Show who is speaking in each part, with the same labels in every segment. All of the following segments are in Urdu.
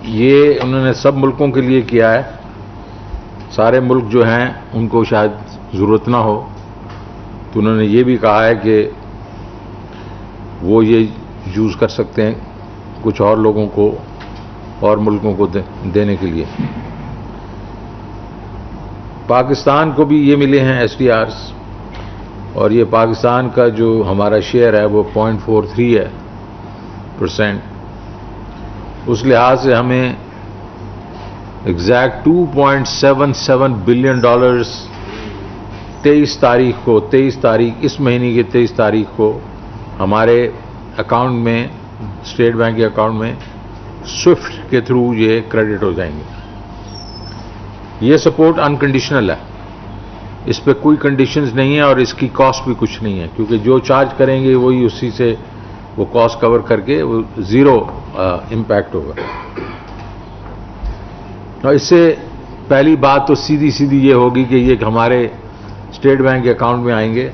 Speaker 1: یہ انہوں نے سب ملکوں کے لیے کیا ہے. سارے ملک جو ہیں ان کو شاید ضرورت نہ ہو، تو انہوں نے یہ بھی کہا ہے کہ وہ یہ یوز کر سکتے ہیں کچھ اور لوگوں کو اور ملکوں کو دینے کے لیے. پاکستان کو بھی یہ ملے ہیں ایس ڈی آرز، اور یہ پاکستان کا جو ہمارا شیئر ہے وہ 0.43 ہے %. اس لحاظ سے ہمیں ایگزیکٹ $2.77 بلین 23 تاریخ اس مہینے کی 23 تاریخ کو ہمارے اکاؤنٹ میں، اسٹیٹ بینک کے اکاؤنٹ میں سوئفٹ کے تھرو یہ کریڈٹ ہو جائیں گے. یہ سپورٹ انکنڈیشنل ہے، اس پہ کوئی کنڈیشنز نہیں ہے اور اس کی کاسٹ بھی کچھ نہیں ہے، کیونکہ جو چارج کریں گے وہی اسی سے وہ کاسٹ کور کر کے وہ زیرو امپیکٹ ہوگا. اور اس سے پہلی بات تو سیدھی یہ ہوگی کہ یہ ہمارے اسٹیٹ بینک کے اکاؤنٹ میں آئیں گے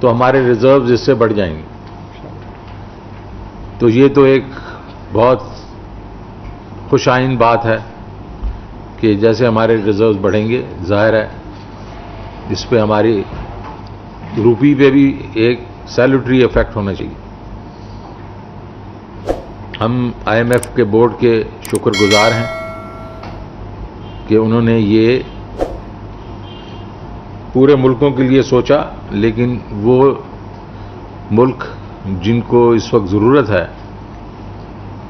Speaker 1: تو ہمارے ریزروز اس سے بڑھ جائیں گے. تو یہ تو ایک بہت خوش آئند بات ہے کہ جیسے ہمارے ریزروز بڑھیں گے، ظاہر ہے اس پہ ہماری روپی پہ بھی ایک سیلوٹری افیکٹ ہونا چاہیے. ہم آئی ایم ایف کے بورڈ کے شکر گزار ہیں کہ انہوں نے یہ پورے ملکوں کے لیے سوچا، لیکن وہ ملک جن کو اس وقت ضرورت ہے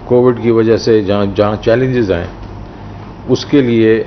Speaker 1: کووڈ کی وجہ سے جہاں چیلنجز ہیں اس کے لیے